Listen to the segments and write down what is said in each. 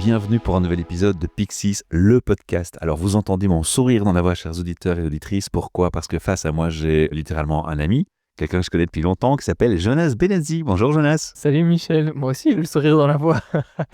bienvenue pour un nouvel épisode de Pixis, le podcast. Alors vous entendez mon sourire dans la voix, chers auditeurs et auditrices. Pourquoi ? Parce que face à moi, j'ai littéralement un ami, quelqu'un que je connais depuis longtemps, qui s'appelle Jonas Benazzi. Bonjour Jonas. Salut Michel, moi aussi j'ai le sourire dans la voix.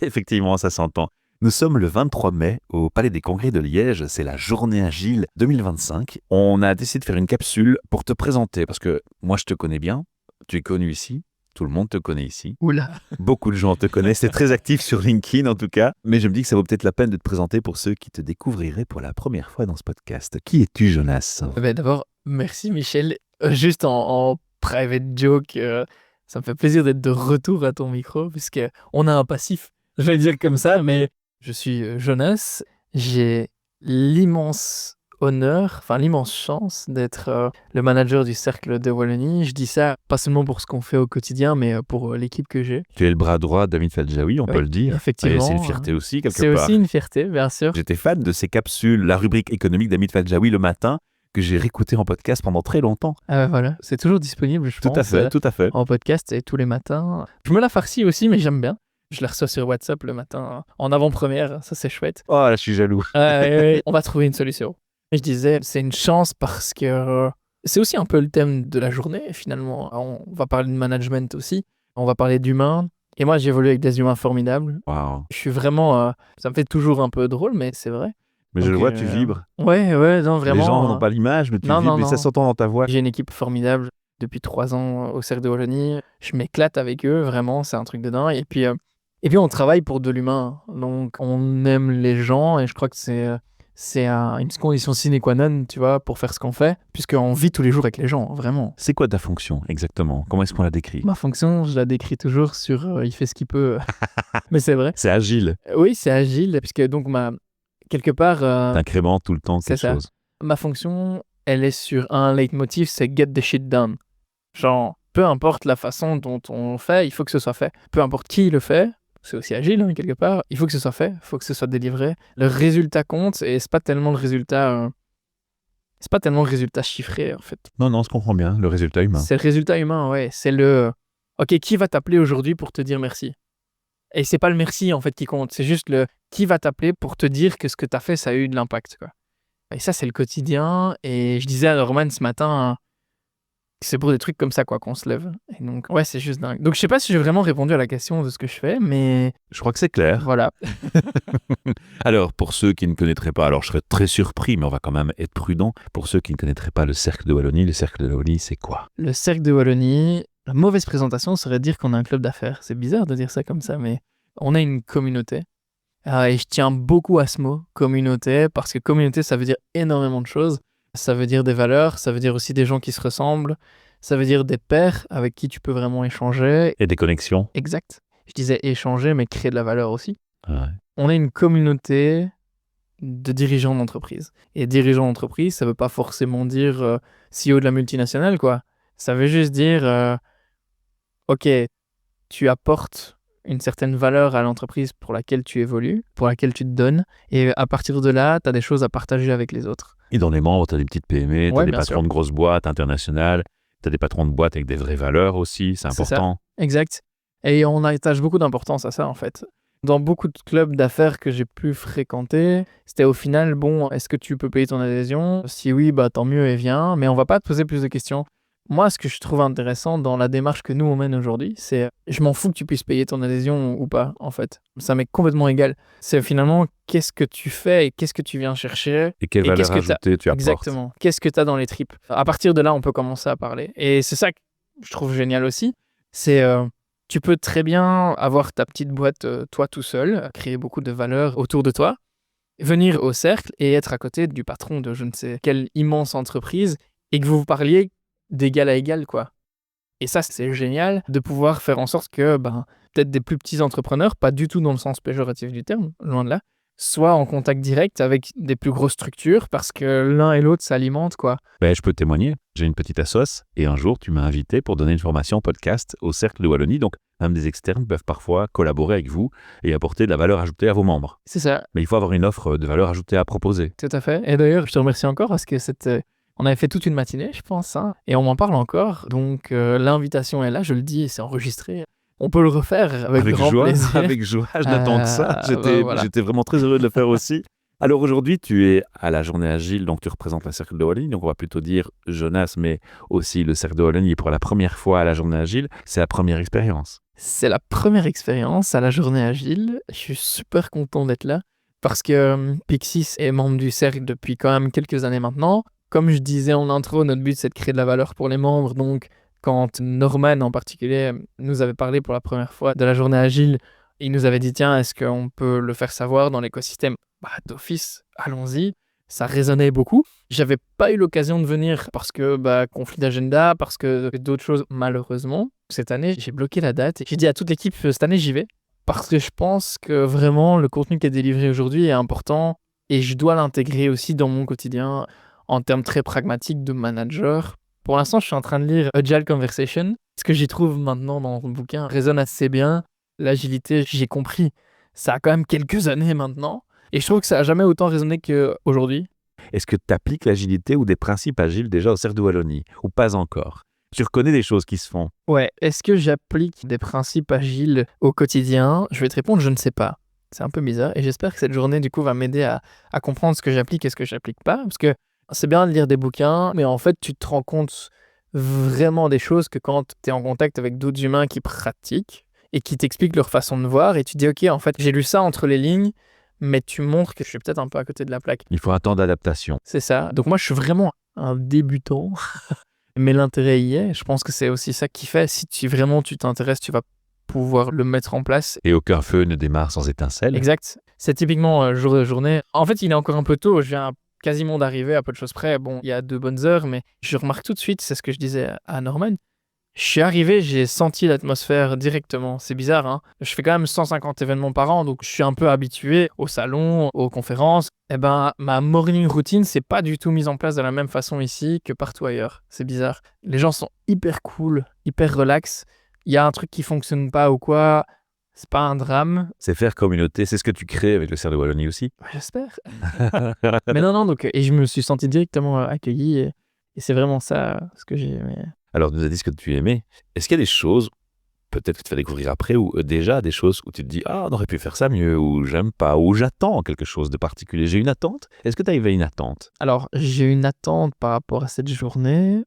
Effectivement, ça s'entend. Nous sommes le 23 mai au Palais des Congrès de Liège, c'est la journée agile 2025. On a décidé de faire une capsule pour te présenter, parce que moi je te connais bien, tu es connu ici. Tout le monde te connaît ici. Oula. Beaucoup de gens te connaissent. Tu es très actif sur LinkedIn en tout cas. Mais je me dis que ça vaut peut-être la peine de te présenter pour ceux qui te découvriraient pour la première fois dans ce podcast. Qui es-tu, Jonas ? D'abord, merci Michel. Juste en private joke, ça me fait plaisir d'être de retour à ton micro, puisqu'on a un passif. Je vais le dire comme ça, mais je suis Jonas. J'ai l'immense chance d'être le manager du Cercle de Wallonie. Je dis ça pas seulement pour ce qu'on fait au quotidien, mais pour l'équipe que j'ai. Tu es le bras droit d'Hamid Fadjaoui, on peut le dire. Effectivement. Et c'est une fierté aussi, quelque C'est part. aussi une fierté, bien sûr. J'étais fan de ces capsules, la rubrique économique d'Hamid Fadjaoui le matin, que j'ai réécouté en podcast pendant très longtemps. Voilà, c'est toujours disponible, je pense. Tout à fait. En podcast et tous les matins. Je me la farcis aussi, mais j'aime bien. Je la reçois sur WhatsApp le matin, en avant-première, ça c'est chouette. Oh là, je suis jaloux. Ouais, on va trouver une solution. Et je disais, c'est une chance parce que c'est aussi un peu le thème de la journée, finalement. On va parler de management aussi, on va parler d'humains. Et moi, j'évolue avec des humains formidables. Waouh. Je suis vraiment... ça me fait toujours un peu drôle, mais c'est vrai. Mais je le vois, tu vibres. Ouais, non, vraiment. Les gens n'ont pas l'image, mais tu vibres et ça s'entend dans ta voix. J'ai une équipe formidable depuis 3 ans au Cercle de Wallonie. Je m'éclate avec eux, vraiment, c'est un truc de dingue. Et puis on travaille pour de l'humain. Donc, on aime les gens et je crois que c'est une condition sine qua non, tu vois, pour faire ce qu'on fait, puisqu'on vit tous les jours avec les gens, vraiment. C'est quoi ta fonction, exactement ? Comment est-ce qu'on la décrit ? Ma fonction, je la décris toujours sur il fait ce qu'il peut. Mais c'est vrai. C'est agile. Oui, c'est agile, puisque donc quelque part... T'incrémentes tout le temps quelque chose. Ma fonction, elle est sur un leitmotiv, c'est get the shit done. Genre, peu importe la façon dont on le fait, il faut que ce soit fait. Peu importe qui le fait, c'est aussi agile, quelque part. Il faut que ce soit fait, il faut que ce soit délivré. Le résultat compte et c'est pas tellement le résultat chiffré, en fait. Non, je comprends bien, le résultat humain. C'est le résultat humain, ouais. C'est le... Ok, qui va t'appeler aujourd'hui pour te dire merci ? Et c'est pas le merci, en fait, qui compte. C'est juste le qui va t'appeler pour te dire que ce que t'as fait, ça a eu de l'impact, quoi. Et ça, c'est le quotidien. Et je disais à Norman ce matin... C'est pour des trucs comme ça, quoi, qu'on se lève. Et donc, ouais, c'est juste dingue. Donc, je sais pas si j'ai vraiment répondu à la question de ce que je fais, mais... Je crois que c'est clair. Voilà. Alors, pour ceux qui ne connaîtraient pas, alors je serais très surpris, mais on va quand même être prudent. Pour ceux qui ne connaîtraient pas le Cercle de Wallonie, le Cercle de Wallonie, c'est quoi ? Le Cercle de Wallonie, la mauvaise présentation serait de dire qu'on a un club d'affaires. C'est bizarre de dire ça comme ça, mais on a une communauté. Et je tiens beaucoup à ce mot, communauté, parce que communauté, ça veut dire énormément de choses. Ça veut dire des valeurs, ça veut dire aussi des gens qui se ressemblent, ça veut dire des pairs avec qui tu peux vraiment échanger. Et des connexions. Exact. Je disais échanger, mais créer de la valeur aussi. Ouais. On est une communauté de dirigeants d'entreprise. Et dirigeants d'entreprise, ça veut pas forcément dire CEO de la multinationale, quoi. Ça veut juste dire, ok, tu apportes une certaine valeur à l'entreprise pour laquelle tu évolues, pour laquelle tu te donnes, et à partir de là, tu as des choses à partager avec les autres. Et dans les membres, tu as des petites PME, tu as des patrons sûr. de grosses boîtes internationales, tu as des patrons de boîtes avec des vraies valeurs aussi, c'est important. Ça. Exact. Et on attache beaucoup d'importance à ça, en fait. Dans beaucoup de clubs d'affaires que j'ai pu fréquenter, c'était au final, bon, est-ce que tu peux payer ton adhésion ? Si oui, bah tant mieux et viens, mais on va pas te poser plus de questions. Moi, ce que je trouve intéressant dans la démarche que nous on mène aujourd'hui, c'est je m'en fous que tu puisses payer ton adhésion ou pas, en fait. Ça m'est complètement égal. C'est finalement qu'est-ce que tu fais et qu'est-ce que tu viens chercher. Et quelle valeur ajoutée tu apportes. Exactement. Qu'est-ce que tu as dans les tripes. À partir de là, on peut commencer à parler. Et c'est ça que je trouve génial aussi. C'est tu peux très bien avoir ta petite boîte, toi tout seul, créer beaucoup de valeur autour de toi, venir au cercle et être à côté du patron de je ne sais quelle immense entreprise et que vous parliez d'égal à égal, quoi. Et ça, c'est génial de pouvoir faire en sorte que peut-être des plus petits entrepreneurs, pas du tout dans le sens péjoratif du terme, loin de là, soient en contact direct avec des plus grosses structures parce que l'un et l'autre s'alimentent, quoi. Je peux témoigner. J'ai une petite assoce et un jour, tu m'as invité pour donner une formation podcast au Cercle de Wallonie. Donc, même des externes peuvent parfois collaborer avec vous et apporter de la valeur ajoutée à vos membres. C'est ça. Mais il faut avoir une offre de valeur ajoutée à proposer. Tout à fait. Et d'ailleurs, je te remercie encore parce que on avait fait toute une matinée, je pense, et on m'en parle encore. Donc, l'invitation est là, je le dis, et c'est enregistré. On peut le refaire avec grand joie, plaisir. avec joie, je n'attends que ça. Voilà. J'étais vraiment très heureux de le faire aussi. Alors aujourd'hui, tu es à la Journée Agile, donc tu représentes le Cercle de Wallonie, donc on va plutôt dire Jonas, mais aussi le Cercle de Wallonie pour la première fois à la Journée Agile. C'est la première expérience. C'est la première expérience à la Journée Agile. Je suis super content d'être là parce que Pixis est membre du cercle depuis quand même quelques années maintenant. Comme je disais en intro, notre but c'est de créer de la valeur pour les membres. Donc quand Norman en particulier nous avait parlé pour la première fois de la Journée Agile, il nous avait dit tiens, est-ce qu'on peut le faire savoir dans l'écosystème d'office, allons-y. Ça résonnait beaucoup. J'avais pas eu l'occasion de venir parce que conflit d'agenda, parce que d'autres choses malheureusement. Cette année, j'ai bloqué la date et j'ai dit à toute l'équipe cette année j'y vais parce que je pense que vraiment le contenu qui est délivré aujourd'hui est important et je dois l'intégrer aussi dans mon quotidien en termes très pragmatiques de manager. Pour l'instant, je suis en train de lire Agile Conversation. Ce que j'y trouve maintenant dans le bouquin résonne assez bien. L'agilité, j'ai compris. Ça a quand même quelques années maintenant. Et je trouve que ça n'a jamais autant résonné qu'aujourd'hui. Est-ce que tu appliques l'agilité ou des principes agiles déjà au Cercle de Wallonie ou pas encore? Tu reconnais des choses qui se font? Ouais, est-ce que j'applique des principes agiles au quotidien? Je vais te répondre, je ne sais pas. C'est un peu bizarre et j'espère que cette journée du coup va m'aider à comprendre ce que j'applique et ce que j'applique pas. Parce que c'est bien de lire des bouquins, mais en fait tu te rends compte vraiment des choses que quand tu es en contact avec d'autres humains qui pratiquent et qui t'expliquent leur façon de voir et tu dis ok, en fait j'ai lu ça entre les lignes, mais tu montres que je suis peut-être un peu à côté de la plaque. Il faut un temps d'adaptation. C'est ça. Donc moi, je suis vraiment un débutant, mais l'intérêt y est. Je pense que c'est aussi ça qui fait. Si tu t'intéresses, tu vas pouvoir le mettre en place. Et aucun feu ne démarre sans étincelle. Exact. C'est typiquement jour de journée. En fait, il est encore un peu tôt. Je viens quasiment d'arriver à peu de choses près. Bon, il y a 2 bonnes heures, mais je remarque tout de suite, c'est ce que je disais à Norman. Je suis arrivé, j'ai senti l'atmosphère directement. C'est bizarre, hein. Je fais quand même 150 événements par an, donc je suis un peu habitué au salon, aux conférences. Ma morning routine, c'est pas du tout mise en place de la même façon ici que partout ailleurs. C'est bizarre. Les gens sont hyper cool, hyper relax. Il y a un truc qui fonctionne pas ou quoi, c'est pas un drame. C'est faire communauté, c'est ce que tu crées avec le Cercle de Wallonie aussi. J'espère. Mais non, donc, et je me suis senti directement accueilli et c'est vraiment ça ce que j'ai aimé. Alors, tu nous as dit ce que tu aimais. Est-ce qu'il y a des choses, peut-être que tu vas découvrir après, ou déjà des choses où tu te dis « Ah, on aurait pu faire ça mieux » ou « J'aime pas » ou « J'attends quelque chose de particulier ». J'ai une attente. Est-ce que tu arrives à une attente? Alors, j'ai une attente par rapport à cette journée,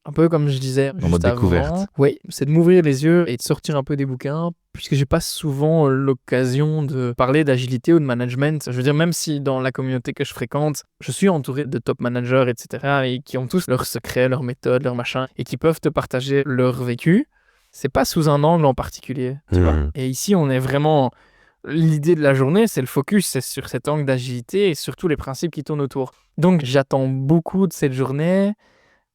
un peu comme je disais En juste mode avant. découverte. Oui, c'est de m'ouvrir les yeux et de sortir un peu des bouquins, puisque j'ai pas souvent l'occasion de parler d'agilité ou de management. Je veux dire, même si dans la communauté que je fréquente, je suis entouré de top managers, etc., et qui ont tous leurs secrets, leurs méthodes, leurs machins, et qui peuvent te partager leur vécu, c'est pas sous un angle en particulier, tu vois. Et ici, on est vraiment... L'idée de la journée, c'est le focus, c'est sur cet angle d'agilité et sur tous les principes qui tournent autour. Donc, j'attends beaucoup de cette journée,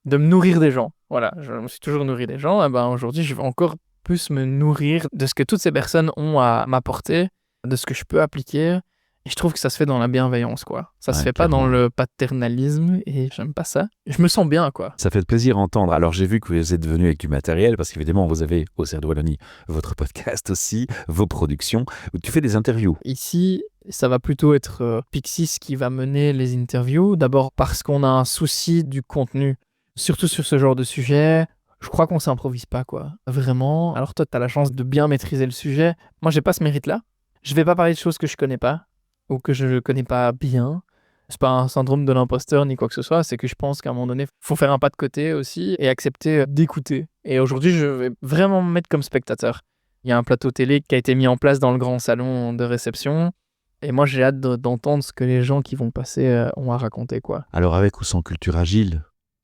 de me nourrir des gens. Voilà, je me suis toujours nourri des gens. Et aujourd'hui, je vais encore plus me nourrir de ce que toutes ces personnes ont à m'apporter, de ce que je peux appliquer. Et je trouve que ça se fait dans la bienveillance, quoi. Ça se fait pas dans le paternalisme et j'aime pas ça. Je me sens bien, quoi. Ça fait plaisir à entendre. Alors, j'ai vu que vous êtes venu avec du matériel parce qu'évidemment, vous avez au Cercle de Wallonie votre podcast aussi, vos productions. Tu fais des interviews. Ici, ça va plutôt être Pixis qui va mener les interviews. D'abord parce qu'on a un souci du contenu. Surtout sur ce genre de sujet, je crois qu'on s'improvise pas, quoi. Vraiment. Alors toi, tu as la chance de bien maîtriser le sujet. Moi, j'ai pas ce mérite-là. Je vais pas parler de choses que je connais pas ou que je connais pas bien. C'est pas un syndrome de l'imposteur ni quoi que ce soit. C'est que je pense qu'à un moment donné, faut faire un pas de côté aussi et accepter d'écouter. Et aujourd'hui, je vais vraiment me mettre comme spectateur. Il y a un plateau télé qui a été mis en place dans le grand salon de réception. Et moi, j'ai hâte d'entendre ce que les gens qui vont passer ont à raconter, quoi. Alors, avec ou sans culture agile,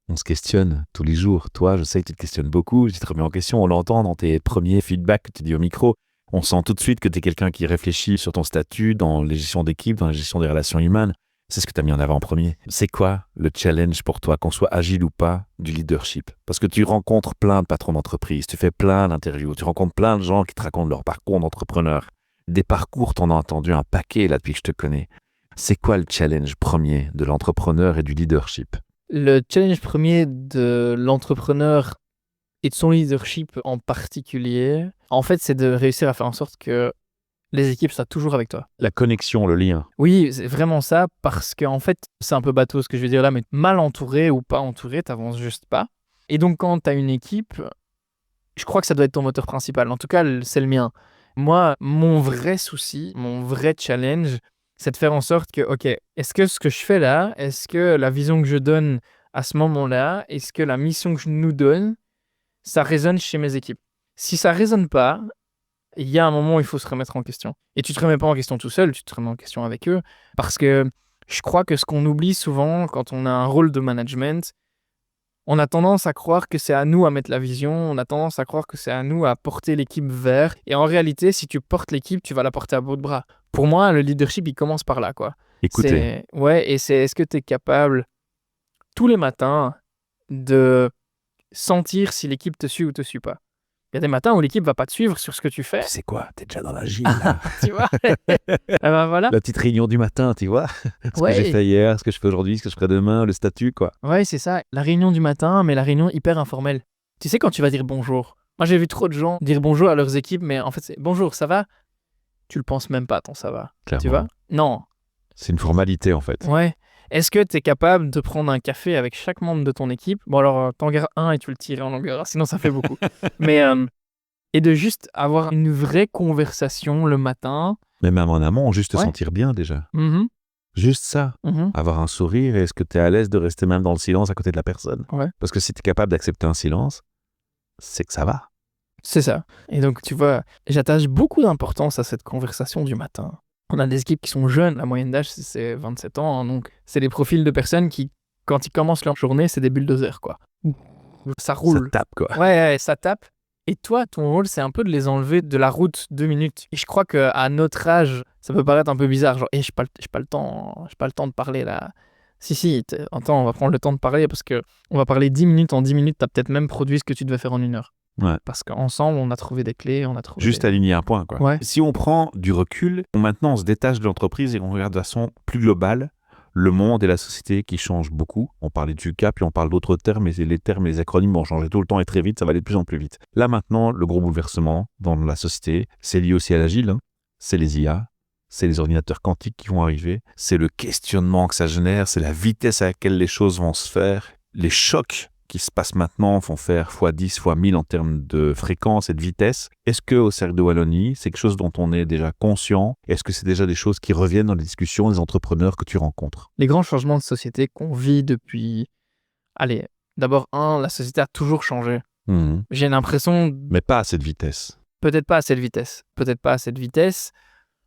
on se questionne tous les jours. Toi, je sais que tu te questionnes beaucoup, tu te remets en question, on l'entend dans tes premiers feedbacks que tu dis au micro. On sent tout de suite que tu es quelqu'un qui réfléchit sur ton statut, dans la gestion d'équipe, dans la gestion des relations humaines. C'est ce que tu as mis en avant en premier. C'est quoi le challenge pour toi, qu'on soit agile ou pas, du leadership? Parce que tu rencontres plein de patrons d'entreprise, tu fais plein d'interviews, tu rencontres plein de gens qui te racontent leur parcours d'entrepreneur. Des parcours, t'en as entendu un paquet là depuis que je te connais. C'est quoi le challenge premier de l'entrepreneur et du leadership? Le challenge premier de l'entrepreneur et de son leadership en particulier, en fait, c'est de réussir à faire en sorte que les équipes soient toujours avec toi. La connexion, le lien. Oui, c'est vraiment ça, parce qu'en fait, c'est un peu bateau ce que je vais dire là, mais mal entouré ou pas entouré, t'avances juste pas. Et donc, quand t'as une équipe, je crois que ça doit être ton moteur principal. En tout cas, c'est le mien. Moi, mon vrai souci, mon vrai challenge, c'est de faire en sorte que, ok, est-ce que ce que je fais là, est-ce que la vision que je donne à ce moment-là, est-ce que la mission que je nous donne, ça résonne chez mes équipes? Si ça résonne pas, il y a un moment où il faut se remettre en question. Et tu te remets pas en question tout seul, tu te remets en question avec eux. Parce que je crois que ce qu'on oublie souvent quand on a un rôle de management, on a tendance à croire que c'est à nous à mettre la vision, on a tendance à croire que c'est à nous à porter l'équipe vers. Et en réalité, si tu portes l'équipe, tu vas la porter à bout de bras. Pour moi, le leadership, il commence par là, quoi. Écoutez, Est-ce que tu es capable, tous les matins, de sentir si l'équipe te suit ou te suit pas. Il y a des matins où l'équipe va pas te suivre sur ce que tu fais. tu sais quoi, t'es déjà dans la gym, là. Tu vois. Ben voilà. La petite réunion du matin, tu vois. Ce que j'ai fait hier, ce que je fais aujourd'hui, ce que je ferai demain, le statut, quoi. Ouais, c'est ça. La réunion du matin, mais la réunion hyper informelle. Tu sais, quand tu vas dire bonjour. Moi, j'ai vu trop de gens dire bonjour à leurs équipes, mais en fait, c'est bonjour, ça va? Tu le penses même pas, ton ça va. Clairement. Tu vois? Non. C'est une formalité, en fait. Ouais. Est-ce que tu es capable de prendre un café avec chaque membre de ton équipe? Bon, alors, t'en gardes un et tu le tires en longueur, sinon ça fait beaucoup. Mais, et de juste avoir une vraie conversation le matin. Mais même en amont, juste te Ouais. sentir bien, déjà. Mhm, Juste ça. mhm. Avoir un sourire, et est-ce que tu es à l'aise de rester même dans le silence à côté de la personne? Ouais. Parce que si tu es capable d'accepter un silence, c'est que ça va. C'est ça. Et donc, tu vois, j'attache beaucoup d'importance à cette conversation du matin. On a des équipes qui sont jeunes, la moyenne d'âge, c'est 27 ans, hein, donc c'est des profils de personnes qui, quand ils commencent leur journée, c'est des bulldozers, quoi. Ça Ça roule. tape, quoi. Ouais, ça tape. Et toi, ton rôle, c'est un peu de les enlever de la route 2 minutes. Et je crois qu'à notre âge, ça peut paraître un peu bizarre, genre, j'ai pas le temps de parler là. Si, attends, on va prendre le temps de parler parce que on va parler 10 minutes. En 10 minutes, t'as peut-être même produit ce que tu devais faire en 1 heure. Ouais. Parce qu'ensemble, on a trouvé des clés, on a trouvé... Juste aligner un point, quoi. Ouais. Si on prend du recul, maintenant on se détache de l'entreprise et on regarde de façon plus globale le monde et la société qui changent beaucoup. On parlait du VUCA, puis on parle d'autres termes, et les termes et les acronymes vont changer tout le temps et très vite, ça va aller de plus en plus vite. Là maintenant, le gros bouleversement dans la société, c'est lié aussi à l'agile, hein. C'est les IA, c'est les ordinateurs quantiques qui vont arriver, c'est le questionnement que ça génère, c'est la vitesse à laquelle les choses vont se faire, les chocs qui se passent maintenant font faire x10, x1000 en termes de fréquence et de vitesse. Est-ce qu'au Cercle de Wallonie, c'est quelque chose dont on est déjà conscient? Est-ce que c'est déjà des choses qui reviennent dans les discussions des entrepreneurs que tu rencontres? Les grands changements de société qu'on vit depuis... Allez, d'abord, la société a toujours changé. Mhm. J'ai l'impression, Mais pas à cette vitesse. peut-être pas à cette vitesse.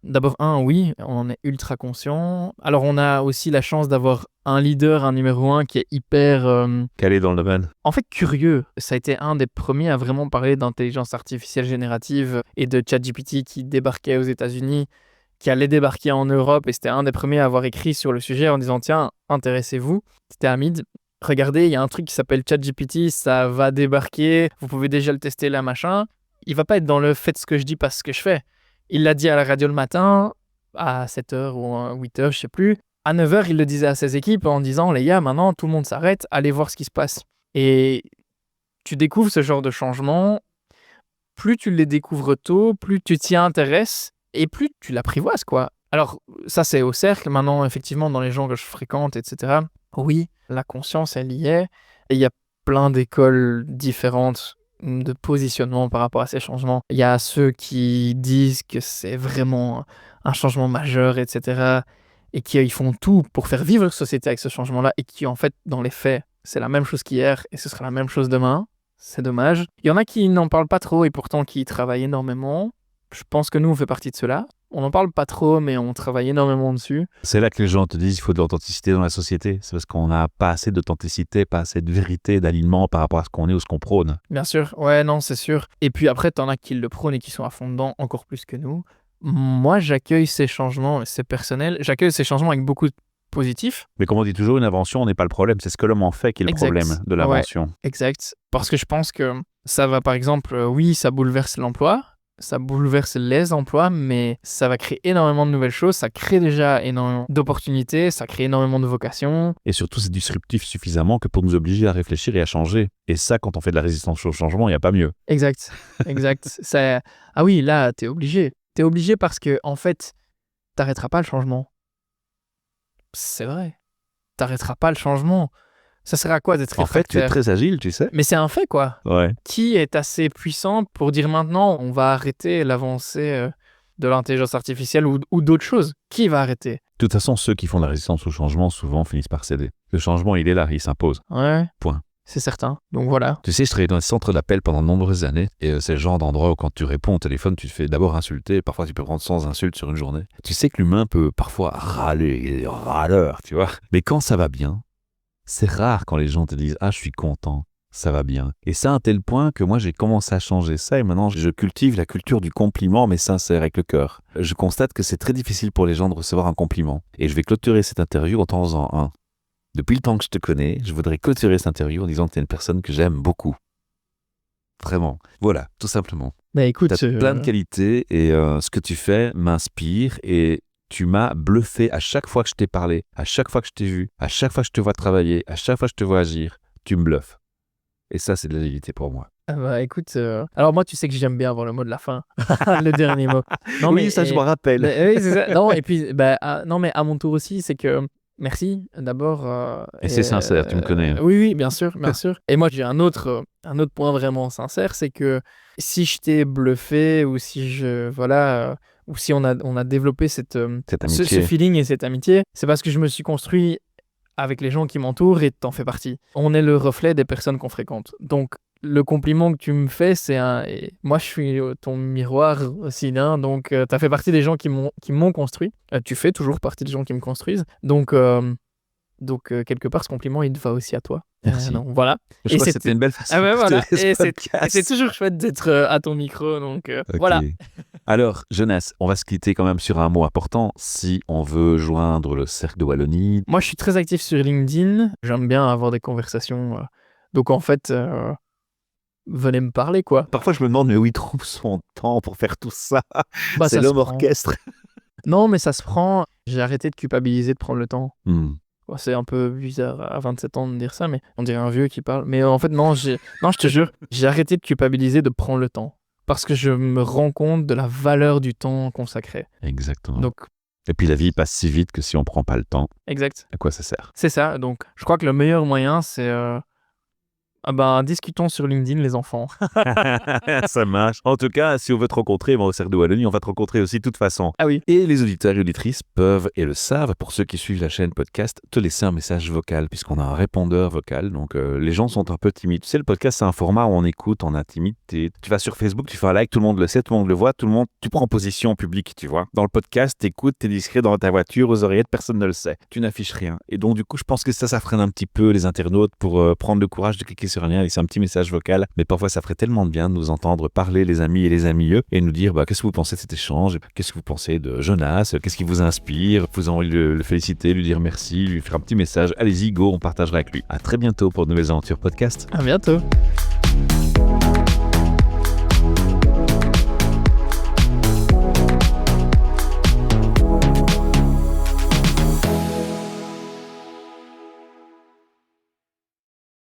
D'abord, oui, on en est ultra conscient. Alors, on a aussi la chance d'avoir un leader, un numéro 1 qui est hyper... Calé dans le domaine. En fait, curieux. Ça a été un des premiers à vraiment parler d'intelligence artificielle générative et de ChatGPT qui débarquait aux États-Unis, qui allait débarquer en Europe, et c'était un des premiers à avoir écrit sur le sujet en disant « Tiens, intéressez-vous ». C'était Hamid. Regardez, il y a un truc qui s'appelle ChatGPT, ça va débarquer, vous pouvez déjà le tester là, machin. Il va pas être dans le « faites ce que je dis, pas ce que je fais ». Il l'a dit à la radio le matin, à 7h ou à 8h, je sais plus. À 9h, il le disait à ses équipes en disant « Les gars, maintenant, tout le monde s'arrête, allez voir ce qui se passe ». Et tu découvres ce genre de changement, plus tu les découvres tôt, plus tu t'y intéresses et plus tu l'apprivoises, quoi. Alors, ça, c'est au cercle. Maintenant, effectivement, dans les gens que je fréquente, etc., oui, la conscience, elle y est. Et il y a plein d'écoles différentes de positionnement par rapport à ces changements. Il y a ceux qui disent que c'est vraiment un changement majeur, etc., et qui ils font tout pour faire vivre leur société avec ce changement-là, et qui, en fait, dans les faits, c'est la même chose qu'hier, et ce sera la même chose demain. C'est dommage. Il y en a qui n'en parlent pas trop, et pourtant qui y travaillent énormément. Je pense que nous, on fait partie de ceux-là. On n'en parle pas trop, mais on travaille énormément dessus. C'est là que les gens te disent qu'il faut de l'authenticité dans la société. C'est parce qu'on n'a pas assez d'authenticité, pas assez de vérité, d'alignement par rapport à ce qu'on est ou ce qu'on prône. Bien sûr, ouais, non, c'est sûr. Et puis après, t'en as qui le prônent et qui sont à fond dedans encore plus que nous. Moi, j'accueille ces changements, c'est personnel, j'accueille ces changements avec beaucoup de positif. Mais comme on dit toujours, une invention n'est pas le problème, c'est ce que l'homme en fait qui est le Exact. problème de l'invention. Exact. Parce que je pense que ça va, par exemple, oui, ça bouleverse l'emploi, ça bouleverse les emplois, mais ça va créer énormément de nouvelles choses, ça crée déjà énormément d'opportunités, ça crée énormément de vocations. Et surtout, c'est disruptif suffisamment que pour nous obliger à réfléchir et à changer. Et ça, quand on fait de la résistance au changement, il n'y a pas mieux. Exact, exact. Ça... Ah oui, là, t'es obligé. T'es obligé parce que, en fait, t'arrêteras pas le changement. C'est vrai. T'arrêteras pas le changement. Ça sert à quoi d'être En fait, tu es réfractaire? très agile, tu sais. Mais c'est un fait, quoi. Ouais. Qui est assez puissant pour dire maintenant, on va arrêter l'avancée de l'intelligence artificielle ou d'autres choses? Qui va arrêter? De toute façon, ceux qui font de la résistance au changement, souvent, finissent par céder. Le changement, il est là, il s'impose. Ouais. Point. C'est certain. Donc voilà. Tu sais, je travaillais dans un centre d'appel pendant de nombreuses années, et c'est le genre d'endroit où quand tu réponds au téléphone, tu te fais d'abord insulter, parfois tu peux prendre 100 insultes sur une journée. Tu sais que l'humain peut parfois râler, il est râleur, tu vois. Mais quand ça va bien, c'est rare quand les gens te disent « Ah, je suis content, ça va bien ». Et ça à un tel point que moi, j'ai commencé à changer ça, et maintenant, je cultive la culture du compliment, mais sincère, avec le cœur. Je constate que c'est très difficile pour les gens de recevoir un compliment. Et je vais clôturer cette interview en t'en faisant un. Depuis le temps que je te connais, je voudrais clôturer cette interview en disant que tu es une personne que j'aime beaucoup. Vraiment. Voilà, tout simplement. Bah écoute, Tu as plein de qualités et ce que tu fais m'inspire et tu m'as bluffé à chaque fois que je t'ai parlé, à chaque fois que je t'ai vu, à chaque fois que je te vois travailler, à chaque fois que je te vois agir, tu me bluffes. Et ça, c'est de l'agilité pour moi. bah écoute, alors moi tu sais que j'aime bien avoir le mot de la fin, le dernier mot. Non oui, ça, je me rappelle. oui, c'est ça. Non, et puis non, mais à mon tour aussi, c'est que merci d'abord. Et c'est sincère, tu me connais. Oui, bien sûr, bien sûr. Et moi j'ai un autre point vraiment sincère, c'est que si je t'ai bluffé ou si ou si on a développé Cette ce amitié. feeling et cette amitié, c'est parce que je me suis construit avec les gens qui m'entourent et t'en fais partie. On est le reflet des personnes qu'on fréquente. Donc, le compliment que tu me fais, et moi, je suis ton miroir aussi, hein, donc t'as fait partie des gens qui m'ont construit. Tu fais toujours partie des gens qui me construisent. Donc, quelque part, ce compliment, il va aussi à toi. Merci. Donc, voilà. Je crois que c'était une belle façon Ah ouais, de voilà. clôturer Et ce podcast. c'est toujours chouette d'être à ton micro, donc Ok. voilà. Alors, Jonas, on va se quitter quand même sur un mot important. Si on veut joindre le Cercle de Wallonie, Moi, je suis très actif sur LinkedIn. J'aime bien avoir des conversations. Donc, en fait, venez me parler, quoi. parfois je me demande, mais où il trouve son temps pour faire tout ça? Bah, C'est ça se l'homme prend. orchestre. Non, mais ça se prend. J'ai arrêté de culpabiliser de prendre le temps. Hmm. Bon, c'est un peu bizarre à 27 ans de dire ça, mais on dirait un vieux qui parle. Mais en fait, non, je te jure, j'ai arrêté de culpabiliser de prendre le temps. Parce que je me rends compte de la valeur du temps consacré. Exactement. Donc, Et puis la vie passe si vite que si on prend pas le temps, exact. à quoi ça sert? C'est ça. Donc, je crois que le meilleur moyen, c'est... discutons sur LinkedIn, les enfants. Ça marche. En tout cas, si on veut te rencontrer, au Cercle de Wallonie, on va te rencontrer aussi de toute façon. Ah oui. Et les auditeurs et auditrices peuvent, et le savent, pour ceux qui suivent la chaîne podcast, te laisser un message vocal, puisqu'on a un répondeur vocal. Donc, les gens sont un peu timides. Tu sais, le podcast, c'est un format où on écoute en intimité. Tu vas sur Facebook, tu fais un like, tout le monde le sait, tout le monde le voit, tu prends position en public, tu vois. Dans le podcast, t'écoutes, t'es discret dans ta voiture, aux oreillettes, personne ne le sait. Tu n'affiches rien. Et donc, du coup, je pense que ça freine un petit peu les internautes pour prendre le courage de cliquer sur un lien, laisser un petit message vocal. Mais parfois, ça ferait tellement de bien de nous entendre parler, les amis et les amieux, et nous dire qu'est-ce que vous pensez de cet échange, qu'est-ce que vous pensez de Jonas, qu'est-ce qui vous inspire, vous avez envie de le féliciter, lui dire merci, lui faire un petit message. Allez-y, go, on partagera avec lui. À très bientôt pour de nouvelles aventures podcast. À bientôt.